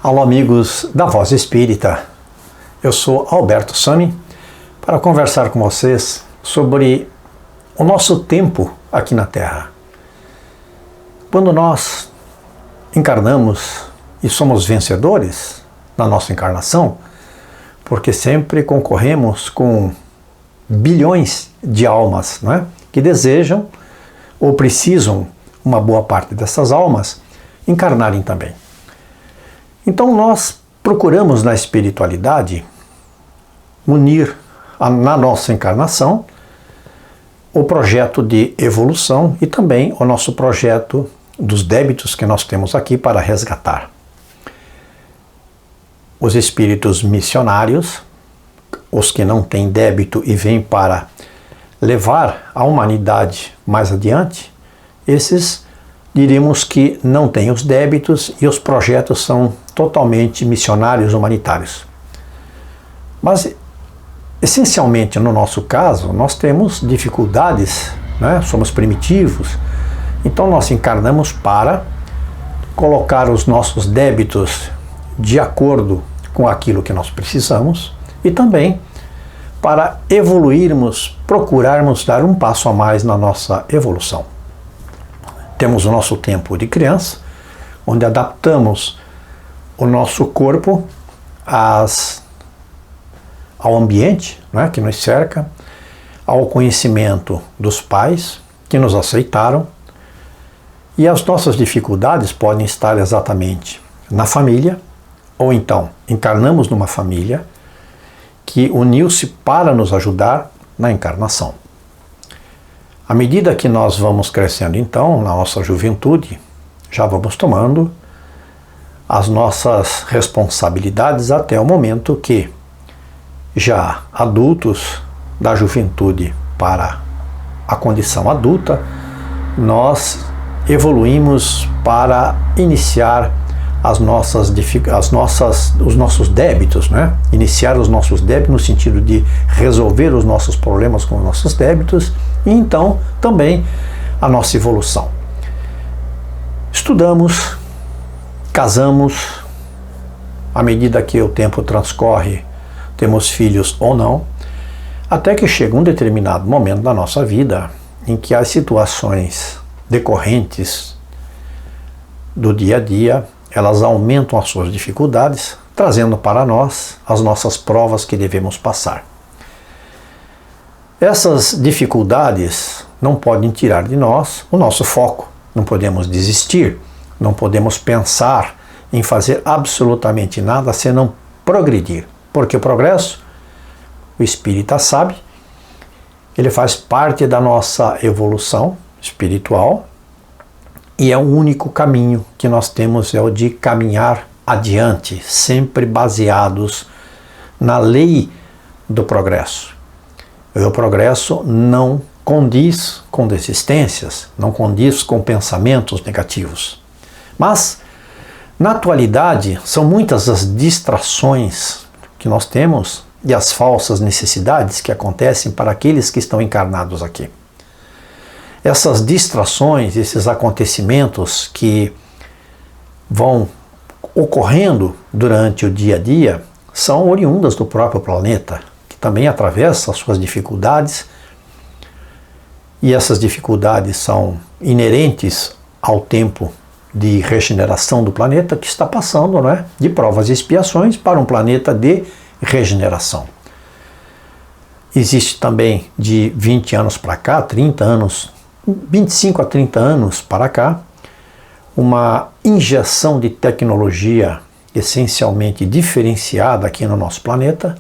Alô, amigos da Voz Espírita. Eu sou Alberto Sami para conversar com vocês sobre o nosso tempo aqui na Terra. Quando nós encarnamos e somos vencedores na nossa encarnação, porque sempre concorremos com bilhões de almas, não é? Que desejam ou precisam, uma boa parte dessas almas, encarnarem também. Então nós procuramos na espiritualidade unir na nossa encarnação o projeto de evolução e também o nosso projeto dos débitos que nós temos aqui para resgatar. Os espíritos missionários, os que não têm débito e vêm para levar a humanidade mais adiante, esses diríamos que não têm os débitos e os projetos são totalmente missionários humanitários. Mas, essencialmente no nosso caso, nós temos dificuldades, né? Somos primitivos, então nós encarnamos para colocar os nossos débitos de acordo com aquilo que nós precisamos e também para evoluirmos, procurarmos dar um passo a mais na nossa evolução. Temos o nosso tempo de criança, onde adaptamos o nosso corpo ao ambiente, né, que nos cerca, ao conhecimento dos pais que nos aceitaram, e as nossas dificuldades podem estar exatamente na família, ou então encarnamos numa família que uniu-se para nos ajudar na encarnação. À medida que nós vamos crescendo, então, na nossa juventude, já vamos tomando as nossas responsabilidades até o momento que, já adultos, da juventude para a condição adulta, nós evoluímos para iniciar os nossos débitos, né? Iniciar os nossos débitos no sentido de resolver os nossos problemas com os nossos débitos e então também a nossa evolução. Estudamos, casamos, à medida que o tempo transcorre, temos filhos ou não, até que chega um determinado momento da nossa vida em que as situações decorrentes do dia a dia, elas aumentam as suas dificuldades, trazendo para nós as nossas provas que devemos passar. Essas dificuldades não podem tirar de nós o nosso foco. Não podemos desistir, não podemos pensar em fazer absolutamente nada senão progredir. Porque o progresso, o espírita sabe, ele faz parte da nossa evolução espiritual e é o único caminho que nós temos, é o de caminhar adiante, sempre baseados na lei do progresso. E o progresso não condiz com desistências, não condiz com pensamentos negativos. Mas, na atualidade, são muitas as distrações que nós temos e as falsas necessidades que acontecem para aqueles que estão encarnados aqui. Essas distrações, esses acontecimentos que vão ocorrendo durante o dia a dia, são oriundas do próprio planeta, que também atravessa as suas dificuldades, e essas dificuldades são inerentes ao tempo de regeneração do planeta que está passando, né, de provas e expiações para um planeta de regeneração. Existe também de 20 anos para cá, 30 anos, 25 a 30 anos para cá, uma injeção de tecnologia essencialmente diferenciada aqui no nosso planeta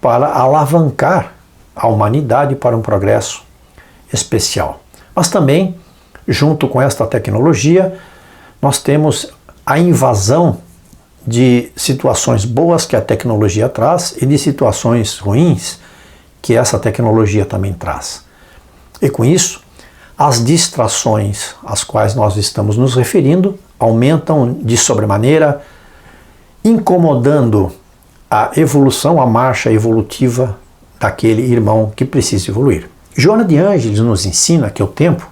para alavancar a humanidade para um progresso especial. Mas também, junto com esta tecnologia, nós temos a invasão de situações boas que a tecnologia traz e de situações ruins que essa tecnologia também traz. E com isso, as distrações às quais nós estamos nos referindo aumentam de sobremaneira, incomodando a evolução, a marcha evolutiva daquele irmão que precisa evoluir. Joana de Ângeles nos ensina que o tempo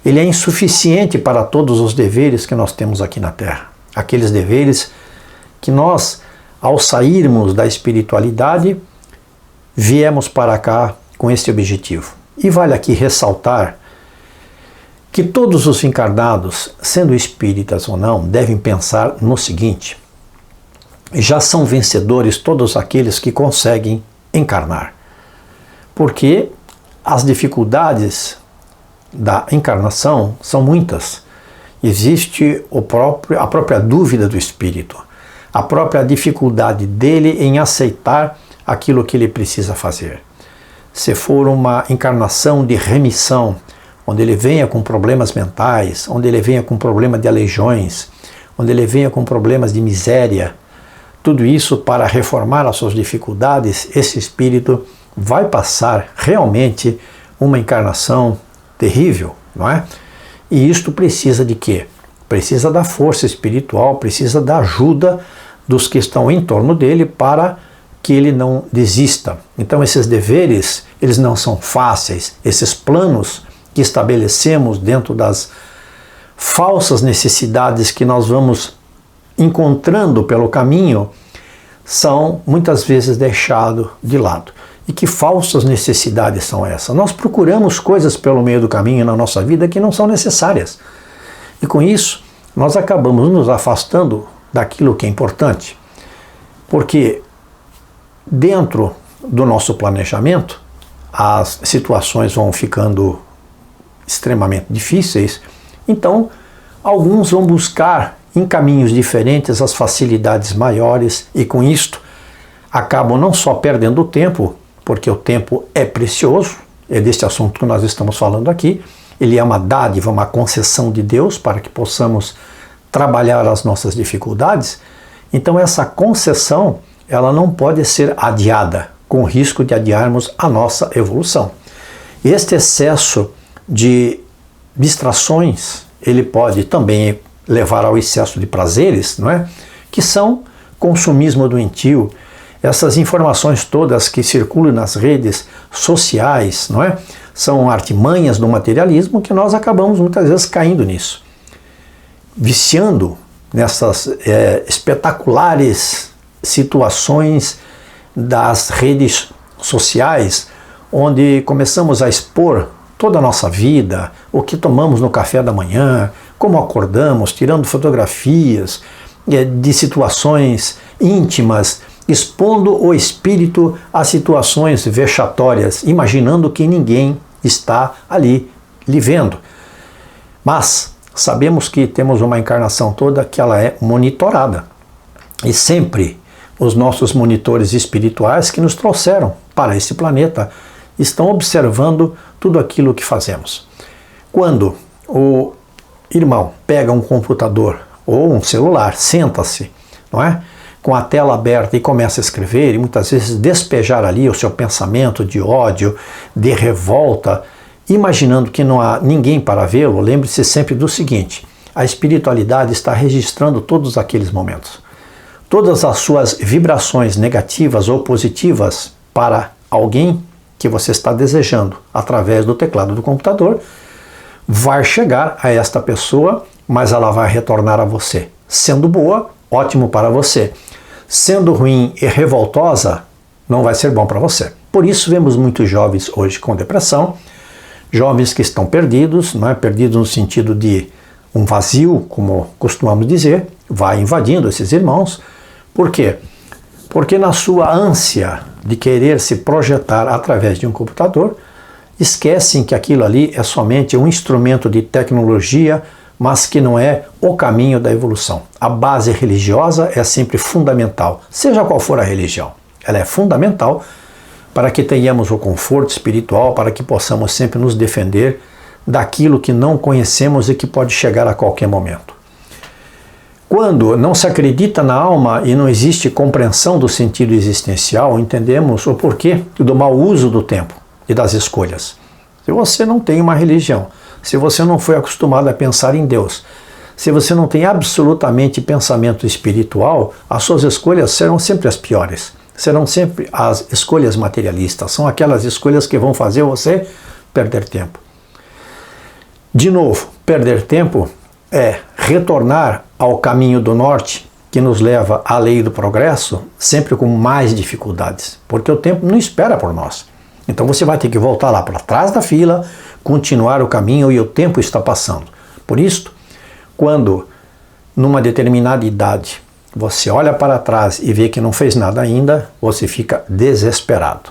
ele é insuficiente para todos os deveres que nós temos aqui na Terra. Aqueles deveres que nós, ao sairmos da espiritualidade, viemos para cá com este objetivo. E vale aqui ressaltar que todos os encarnados, sendo espíritas ou não, devem pensar no seguinte: já são vencedores todos aqueles que conseguem encarnar. Porque as dificuldades da encarnação são muitas. Existe a própria dúvida do espírito, a própria dificuldade dele em aceitar aquilo que ele precisa fazer. Se for uma encarnação de remissão, onde ele venha com problemas mentais, onde ele venha com problema de aleijões, onde ele venha com problemas de miséria, tudo isso para reformar as suas dificuldades, esse espírito vai passar realmente uma encarnação terrível, não é? E isto precisa de quê? Precisa da força espiritual, precisa da ajuda dos que estão em torno dele para que ele não desista. Então esses deveres, eles não são fáceis, esses planos que estabelecemos dentro das falsas necessidades que nós vamos encontrando pelo caminho, são muitas vezes deixados de lado. E que falsas necessidades são essas? Nós procuramos coisas pelo meio do caminho na nossa vida que não são necessárias. E com isso, nós acabamos nos afastando daquilo que é importante. Porque dentro do nosso planejamento, as situações vão ficando extremamente difíceis, então alguns vão buscar em caminhos diferentes as facilidades maiores e com isto acabam não só perdendo tempo, porque o tempo é precioso, é deste assunto que nós estamos falando aqui, ele é uma dádiva, uma concessão de Deus para que possamos trabalhar as nossas dificuldades, então essa concessão ela não pode ser adiada, com o risco de adiarmos a nossa evolução. Este excesso de distrações, ele pode também levar ao excesso de prazeres, não é? Que são consumismo doentio, essas informações todas que circulam nas redes sociais, não é? São artimanhas do materialismo que nós acabamos muitas vezes caindo nisso. Viciando nessas espetaculares situações das redes sociais, onde começamos a expor toda a nossa vida, o que tomamos no café da manhã, como acordamos, tirando fotografias de situações íntimas, expondo o espírito a situações vexatórias, imaginando que ninguém está ali lhe vendo. Mas sabemos que temos uma encarnação toda que ela é monitorada. E sempre os nossos monitores espirituais que nos trouxeram para esse planeta estão observando tudo aquilo que fazemos. Quando o irmão pega um computador ou um celular, senta-se, não é? Com a tela aberta e começa a escrever e muitas vezes despejar ali o seu pensamento de ódio, de revolta, imaginando que não há ninguém para vê-lo, lembre-se sempre do seguinte: a espiritualidade está registrando todos aqueles momentos. Todas as suas vibrações negativas ou positivas para alguém que você está desejando através do teclado do computador vai chegar a esta pessoa, mas ela vai retornar a você. Sendo boa, ótimo para você. Sendo ruim e revoltosa, não vai ser bom para você. Por isso vemos muitos jovens hoje com depressão, jovens que estão perdidos, não é? Perdidos no sentido de um vazio, como costumamos dizer, vai invadindo esses irmãos. Por quê? Porque na sua ânsia de querer se projetar através de um computador, esquecem que aquilo ali é somente um instrumento de tecnologia, mas que não é o caminho da evolução. A base religiosa é sempre fundamental, seja qual for a religião. Ela é fundamental para que tenhamos o conforto espiritual, para que possamos sempre nos defender daquilo que não conhecemos e que pode chegar a qualquer momento. Quando não se acredita na alma e não existe compreensão do sentido existencial, entendemos o porquê do mau uso do tempo e das escolhas. Se você não tem uma religião, se você não foi acostumado a pensar em Deus, se você não tem absolutamente pensamento espiritual, as suas escolhas serão sempre as piores. Serão sempre as escolhas materialistas. São aquelas escolhas que vão fazer você perder tempo. De novo, perder tempo é retornar ao caminho do norte, que nos leva à lei do progresso, sempre com mais dificuldades, porque o tempo não espera por nós. Então você vai ter que voltar lá para trás da fila, continuar o caminho e o tempo está passando. Por isso, quando numa determinada idade você olha para trás e vê que não fez nada ainda, você fica desesperado.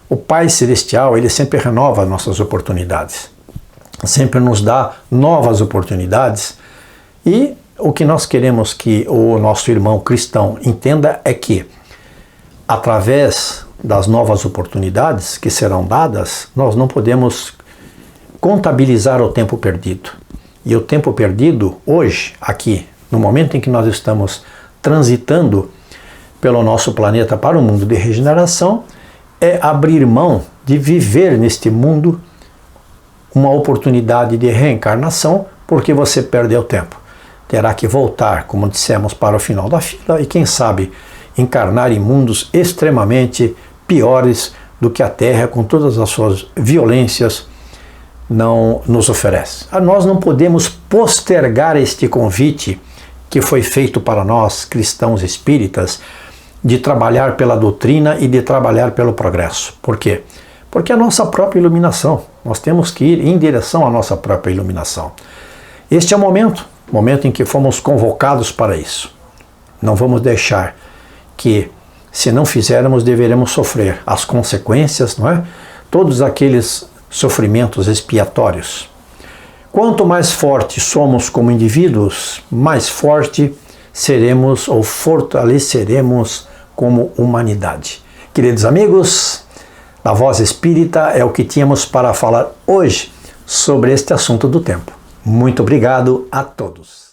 O Pai Celestial, ele sempre renova nossas oportunidades, sempre nos dá novas oportunidades, e o que nós queremos que o nosso irmão cristão entenda é que, através das novas oportunidades que serão dadas, nós não podemos contabilizar o tempo perdido. E o tempo perdido hoje, aqui, no momento em que nós estamos transitando pelo nosso planeta para o mundo de regeneração, é abrir mão de viver neste mundo uma oportunidade de reencarnação, porque você perdeu tempo. Terá que voltar, como dissemos, para o final da fila e, quem sabe, encarnar em mundos extremamente piores do que a Terra, com todas as suas violências, não nos oferece. Nós não podemos postergar este convite que foi feito para nós, cristãos espíritas, de trabalhar pela doutrina e de trabalhar pelo progresso. Por quê? Porque é a nossa própria iluminação. Nós temos que ir em direção à nossa própria iluminação. Este é o momento em que fomos convocados para isso. Não vamos deixar que, se não fizermos, deveremos sofrer as consequências, não é? Todos aqueles sofrimentos expiatórios. Quanto mais fortes somos como indivíduos, mais forte seremos ou fortaleceremos como humanidade. Queridos amigos, a Voz Espírita é o que tínhamos para falar hoje sobre este assunto do tempo. Muito obrigado a todos.